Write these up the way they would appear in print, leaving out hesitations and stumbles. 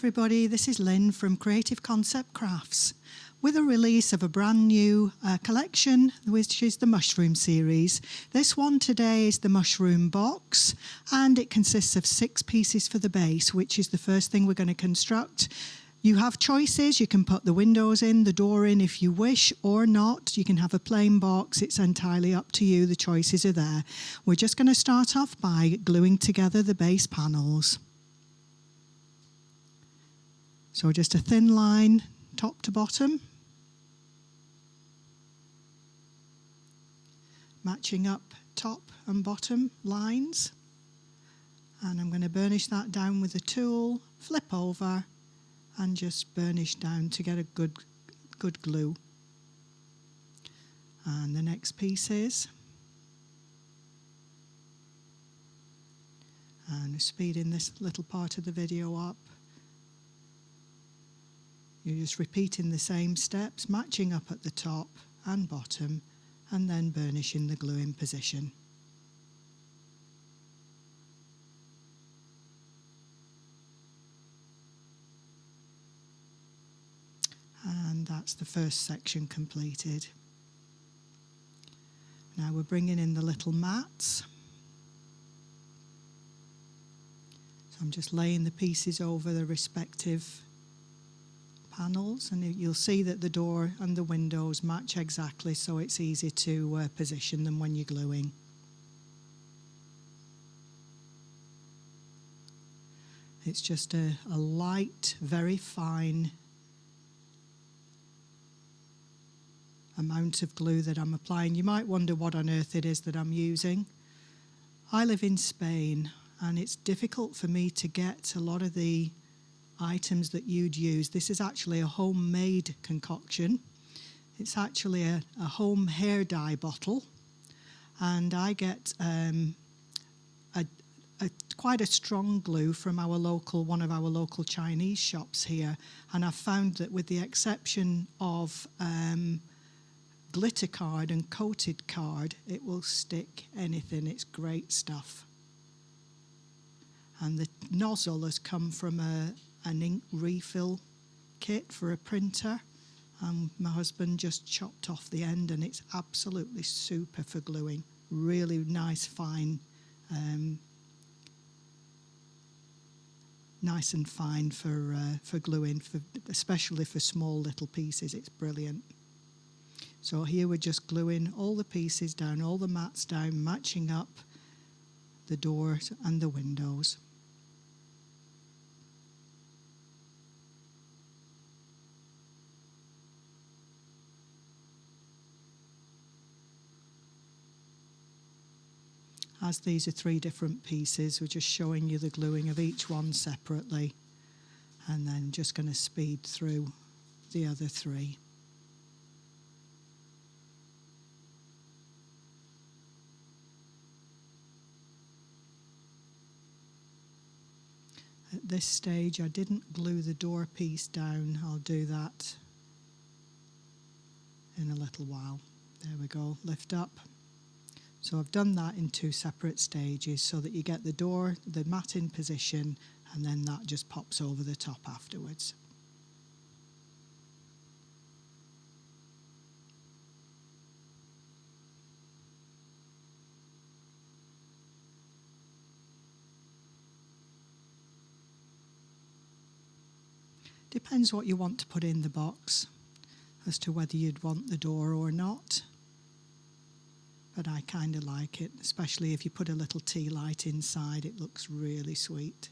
everybody, this is Lynn from Creative Concept Crafts with a release of a brand new collection, which is the Mushroom series. This one today is the Mushroom box, and it consists of 6 pieces for the base, which is the first thing we're going to construct. You have choices. You can put the windows in, the door in if you wish, or not. You can have a plain box. It's entirely up to you. The choices are there. We're just going to start off by gluing together the base panels. So just a thin line, top to bottom, matching up top and bottom lines. And I'm going to burnish that down with a tool, flip over, and just burnish down to get a good glue. And the next piece is, and speeding this little part of the video up. You're just repeating the same steps, matching up at the top and bottom, and then burnishing the glue in position. And that's the first section completed. Now we're bringing in the little mats. So I'm just laying the pieces over the respective panels, and you'll see that the door and the windows match exactly, so it's easy to position them when you're gluing. It's just a light, very fine amount of glue that I'm applying. You might wonder what on earth it is that I'm using. I live in Spain, and it's difficult for me to get a lot of the items that you'd use. This is actually a homemade concoction. It's actually a home hair dye bottle, and I get quite a strong glue from one of our local Chinese shops here, and I've found that with the exception of glitter card and coated card, it will stick anything. It's great stuff. And the nozzle has come from an ink refill kit for a printer, and my husband just chopped off the end, and it's absolutely super for gluing. Really nice, fine, nice and fine for gluing, especially for small little pieces. It's brilliant. So here we're just gluing all the pieces down, all the mats down, matching up the doors and the windows. As these are 3 different pieces, we're just showing you the gluing of each one separately, and then just going to speed through the other 3. At this stage, I didn't glue the door piece down. I'll do that in a little while. There we go, lift up. So I've done that in 2 separate stages so that you get the mat in position, and then that just pops over the top afterwards. Depends what you want to put in the box as to whether you'd want the door or not. But I kind of like it, especially if you put a little tea light inside. It looks really sweet.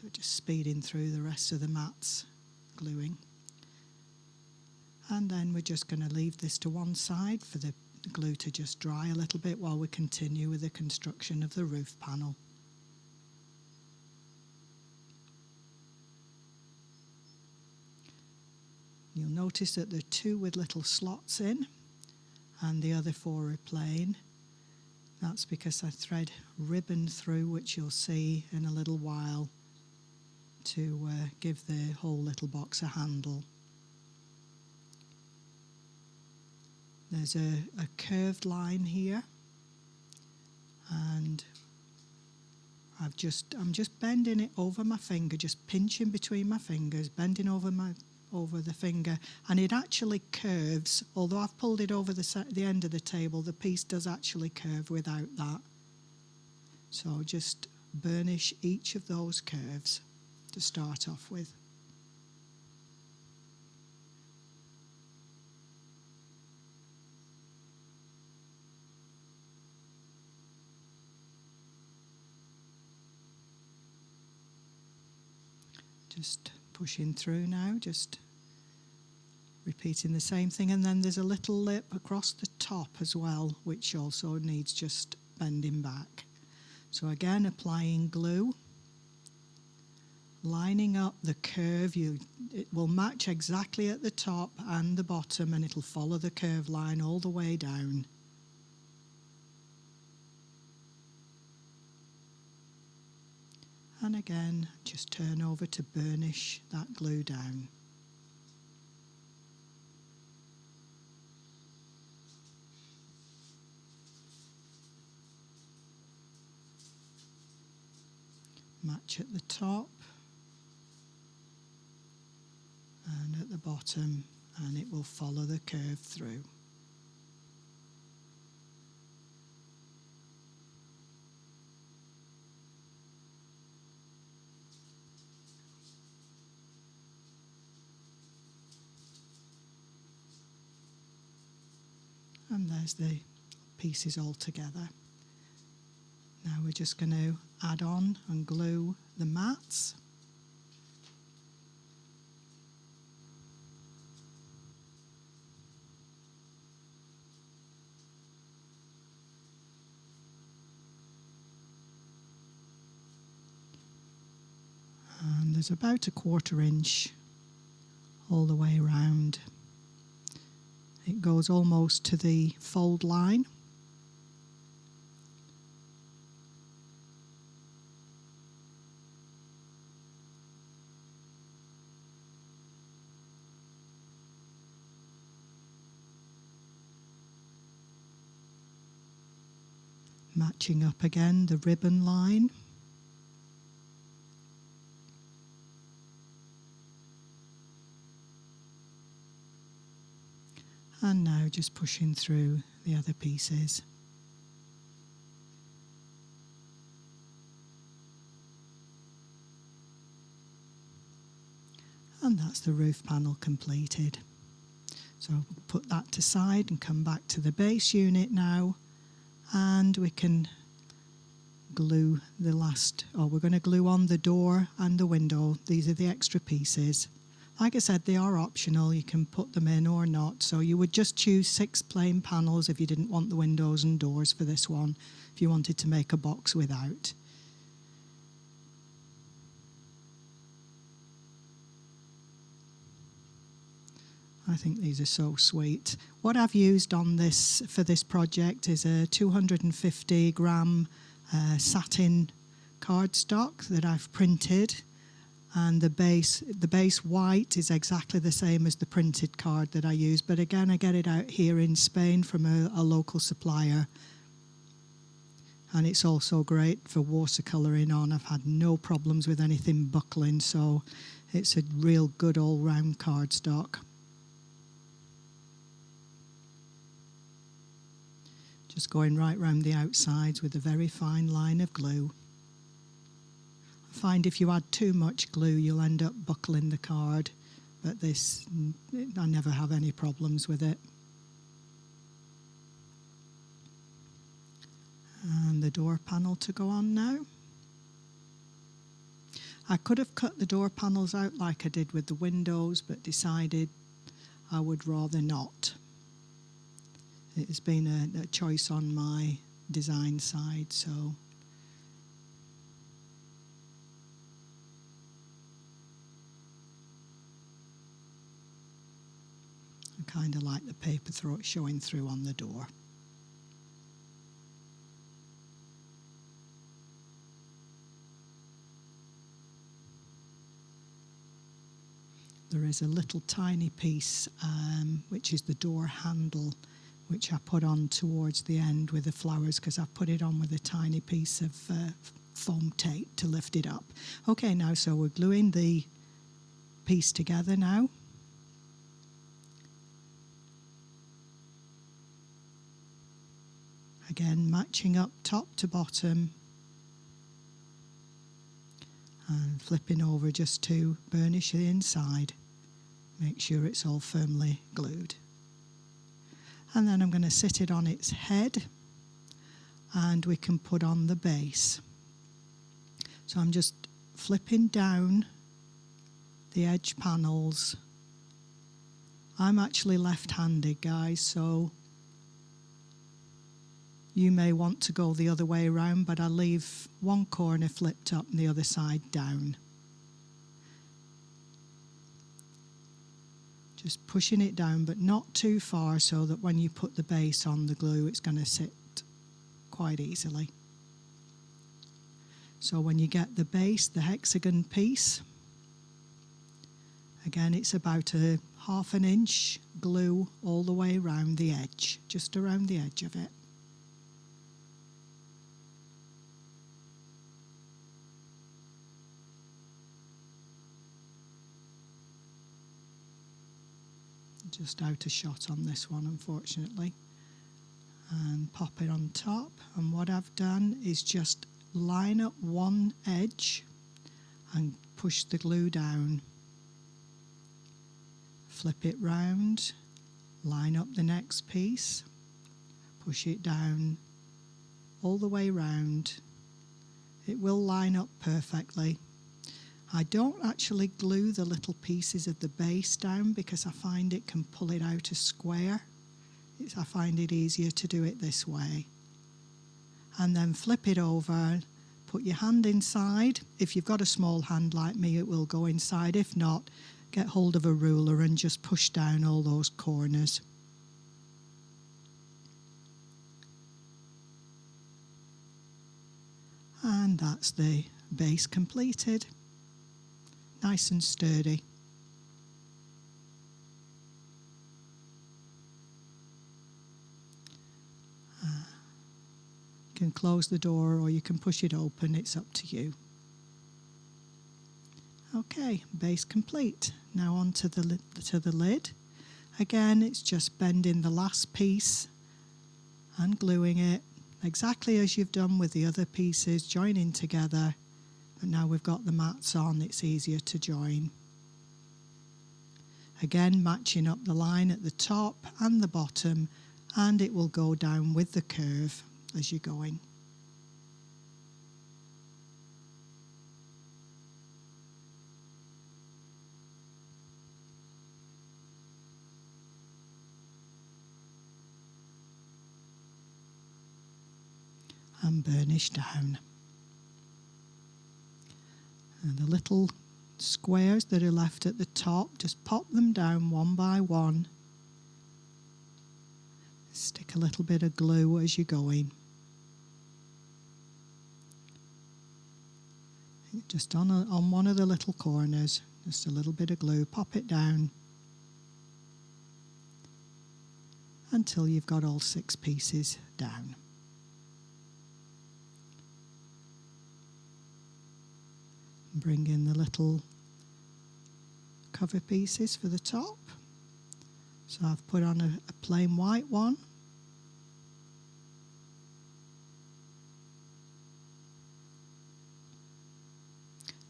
So just speeding through the rest of the mats, gluing. And then we're just going to leave this to one side for the glue to just dry a little bit while we continue with the construction of the roof panel. You'll notice that there are 2 with little slots in, and the other 4 are plain. That's because I thread ribbon through, which you'll see in a little while, to give the whole little box a handle. There's a curved line here, and I'm just bending it over my finger, just pinching between my fingers, bending over the finger, and it actually curves. Although I've pulled it over the end of the table, the piece does actually curve without that. So just burnish each of those curves to start off with. Just pushing through now, just repeating the same thing, and then there's a little lip across the top as well, which also needs just bending back. So again, applying glue, lining up the curve. It will match exactly at the top and the bottom, and it'll follow the curve line all the way down. And again, just turn over to burnish that glue down. Match at the top and at the bottom, and it will follow the curve through. And there's the pieces all together. Now we're just going to add on and glue the mats. And there's about 1/4 inch all the way around. It goes almost to the fold line. Matching up again the ribbon line. And now just pushing through the other pieces. And that's the roof panel completed. So we'll put that to side and come back to the base unit now, and we can glue the last, we're going to glue on the door and the window. These are the extra pieces. Like I said, they are optional. You can put them in or not. So you would just choose 6 plain panels if you didn't want the windows and doors for this one, if you wanted to make a box without. I think these are so sweet. What I've used on this for this project is a 250 gram satin cardstock that I've printed. And the base white is exactly the same as the printed card that I use. But again, I get it out here in Spain from a local supplier. And it's also great for watercolouring on. I've had no problems with anything buckling, so it's a real good all-round cardstock. Just going right round the outsides with a very fine line of glue. I find if you add too much glue, you'll end up buckling the card, but this, I never have any problems with it. And the door panel to go on now. I could have cut the door panels out like I did with the windows, but decided I would rather not. It has been a choice on my design side, so I kind of like the paper showing through on the door. There is a little tiny piece, which is the door handle, which I put on towards the end with the flowers, because I've put it on with a tiny piece of foam tape to lift it up. Okay, now so we're gluing the piece together now. Again, matching up top to bottom and flipping over just to burnish the inside. Make sure it's all firmly glued. And then I'm going to sit it on its head and we can put on the base. So I'm just flipping down the edge panels. I'm actually left-handed, guys, so you may want to go the other way around, but I leave one corner flipped up and the other side down. Just pushing it down, but not too far, so that when you put the base on the glue, it's going to sit quite easily. So when you get the base, the hexagon piece, again, it's about a ½ an inch glue all the way around the edge, just around the edge of it. Just out of shot on this one, unfortunately. And pop it on top. And what I've done is just line up one edge and push the glue down. Flip it round, line up the next piece, push it down all the way round. It will line up perfectly. I don't actually glue the little pieces of the base down because I find it can pull it out a square. I find it easier to do it this way. And then flip it over, put your hand inside. If you've got a small hand like me, it will go inside. If not, get hold of a ruler and just push down all those corners. And that's the base completed. Nice and sturdy. You can close the door or you can push it open, it's up to you. Okay, base complete. Now on to the lid. Again, it's just bending the last piece and gluing it exactly as you've done with the other pieces, joining together. But now we've got the mats on, it's easier to join. Again, matching up the line at the top and the bottom, and it will go down with the curve as you're going. And burnish down. And the little squares that are left at the top, just pop them down one by one. Stick a little bit of glue as you're going. Just on one of the little corners, just a little bit of glue, pop it down until you've got all 6 pieces down. Bring in the little cover pieces for the top. So I've put on a plain white one.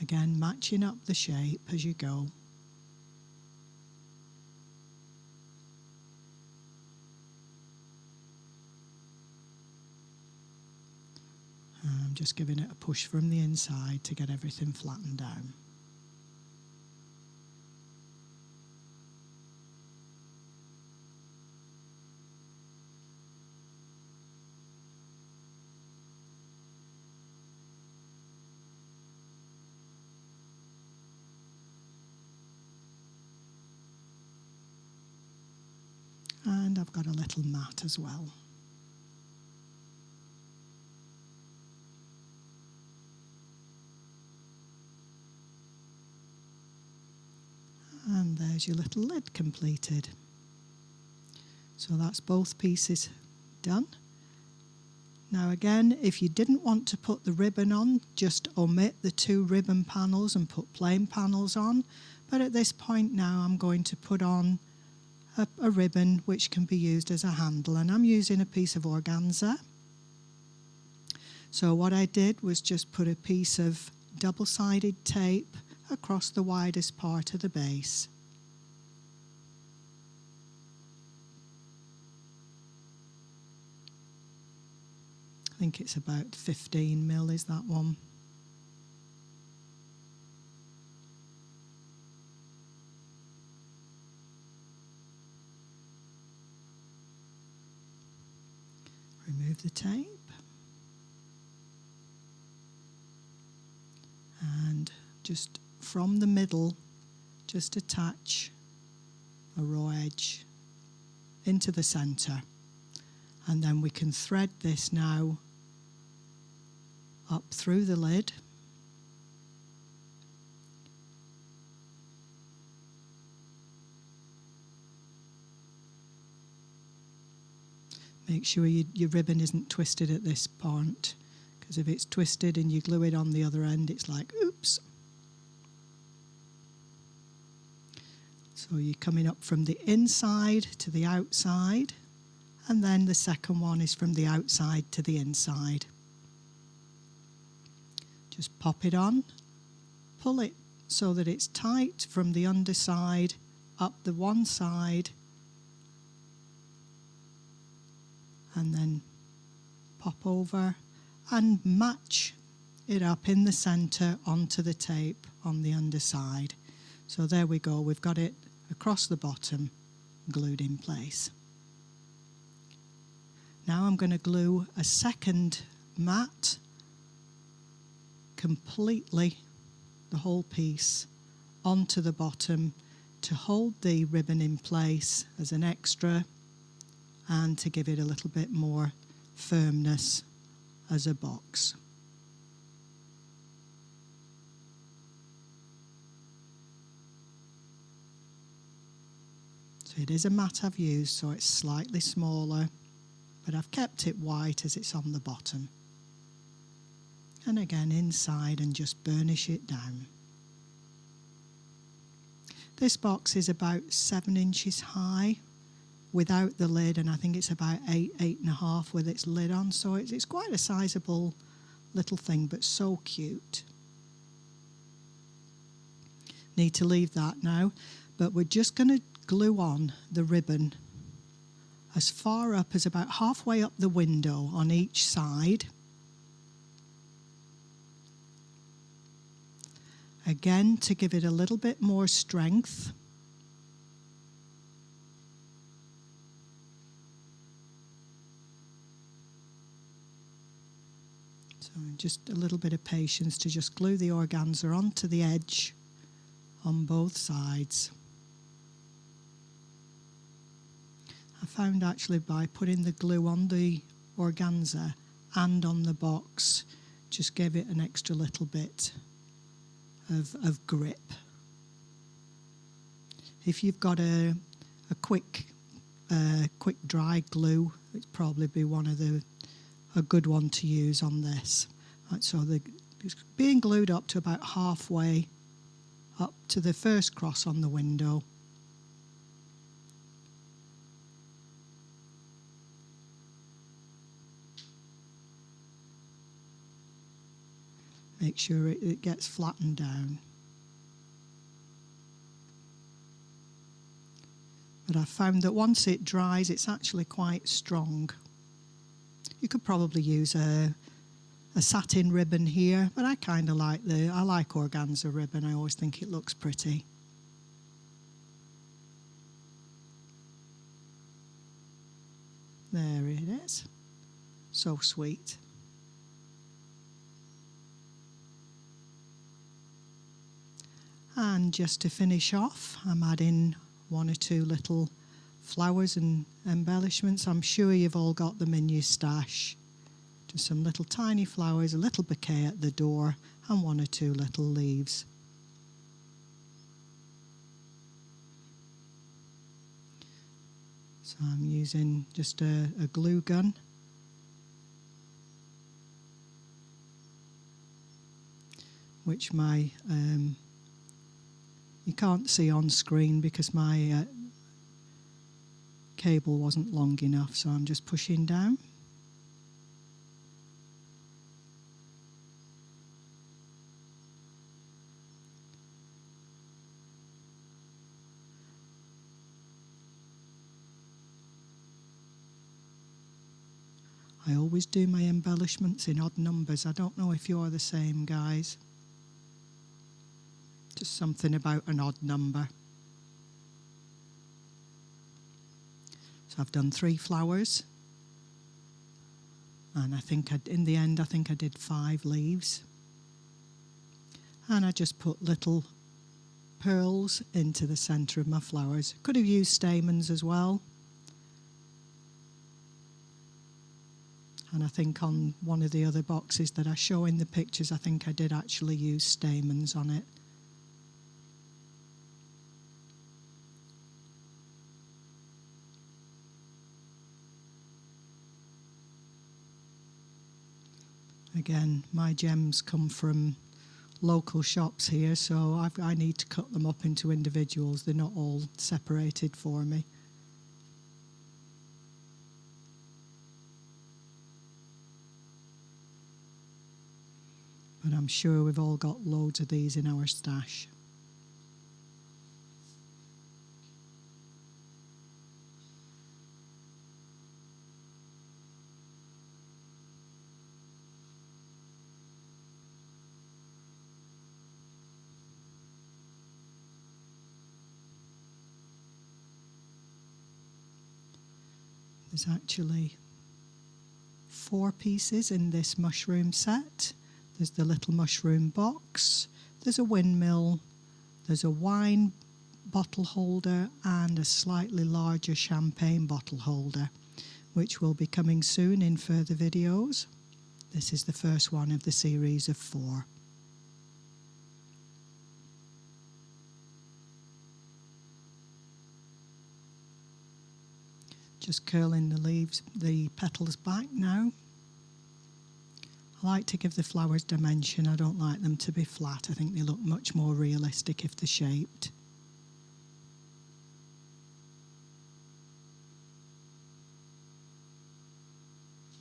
Again, matching up the shape as you go. I'm just giving it a push from the inside to get everything flattened down. And I've got a little mat as well. And there's your little lid completed. So that's both pieces done. Now again, if you didn't want to put the ribbon on, just omit the 2 ribbon panels and put plain panels on. But at this point now I'm going to put on a ribbon which can be used as a handle, and I'm using a piece of organza. So what I did was just put a piece of double-sided tape across the widest part of the base. I think it's about 15mm is that one. Remove the tape. And just from the middle, just attach a raw edge into the centre. And then we can thread this now up through the lid. Make sure your ribbon isn't twisted at this point, because if it's twisted and you glue it on the other end, it's like, oops. So you're coming up from the inside to the outside, and then the second one is from the outside to the inside. Just pop it on, pull it so that it's tight from the underside up the one side, and then pop over and match it up in the centre onto the tape on the underside. So there we go, we've got it across the bottom, glued in place. Now I'm going to glue a second mat completely, the whole piece, onto the bottom to hold the ribbon in place as an extra and to give it a little bit more firmness as a box. So it is a mat I've used, so it's slightly smaller, but I've kept it white as it's on the bottom. And again inside, and just burnish it down. This box is about 7 inches high without the lid, and I think it's about 8.5 with its lid on, so it's quite a sizable little thing, but so cute. Need to leave that now, but we're just going to glue on the ribbon as far up as about halfway up the window on each side. Again, to give it a little bit more strength. So just a little bit of patience to just glue the organza onto the edge on both sides. I found actually by putting the glue on the organza and on the box, just gave it an extra little bit of grip. If you've got a quick dry glue, it'd probably be a good one to use on this. Right, so it's being glued up to about halfway up to the first cross on the window. Make sure it gets flattened down. But I found that once it dries, it's actually quite strong. You could probably use a satin ribbon here, but I kind of like I like organza ribbon. I always think it looks pretty. There it is. So sweet. And just to finish off, I'm adding 1 or 2 little flowers and embellishments. I'm sure you've all got them in your stash. Just some little tiny flowers, a little bouquet at the door, and 1 or 2 little leaves. So I'm using just a glue gun which my you can't see on screen because my cable wasn't long enough, so I'm just pushing down. I always do my embellishments in odd numbers. I don't know if you're the same, guys. Just something about an odd number. So I've done 3 flowers. And I think in the end, I think I did 5 leaves. And I just put little pearls into the centre of my flowers. Could have used stamens as well. And I think on one of the other boxes that I show in the pictures, I think I did actually use stamens on it. Again, my gems come from local shops here, so I need to cut them up into individuals. They're not all separated for me. But I'm sure we've all got loads of these in our stash. There's actually 4 pieces in this mushroom set. There's the little mushroom box, there's a windmill, there's a wine bottle holder and a slightly larger champagne bottle holder, which will be coming soon in further videos. This is the first one of the series of 4. Just curling the leaves, the petals back now. I like to give the flowers dimension. I don't like them to be flat. I think they look much more realistic if they're shaped.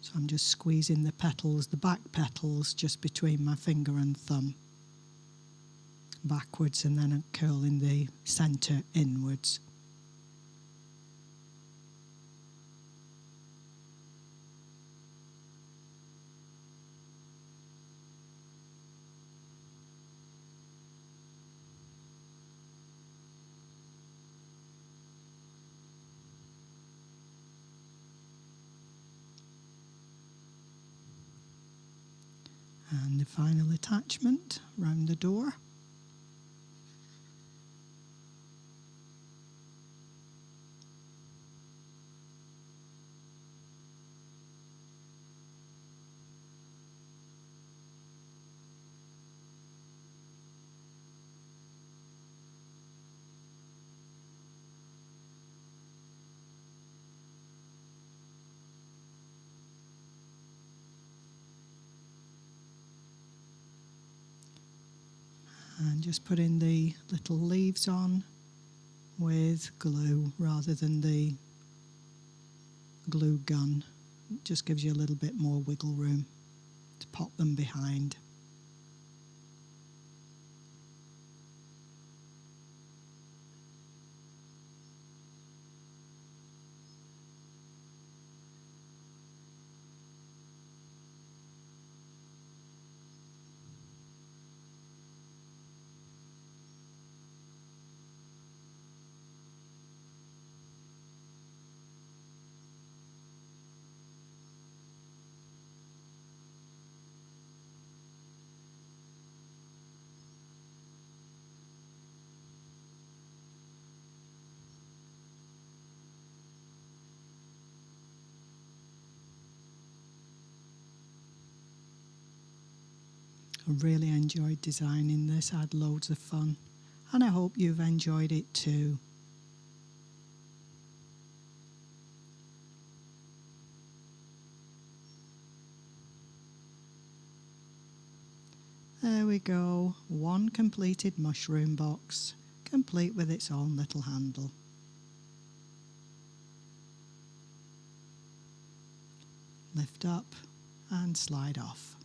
So I'm just squeezing the petals, the back petals, just between my finger and thumb, backwards, and then I'm curling the centre inwards. And the final attachment round the door. And just putting the little leaves on with glue rather than the glue gun. It just gives you a little bit more wiggle room to pop them behind. I really enjoyed designing this. I had loads of fun, and I hope you've enjoyed it too. There we go, one completed mushroom box, complete with its own little handle. Lift up and slide off.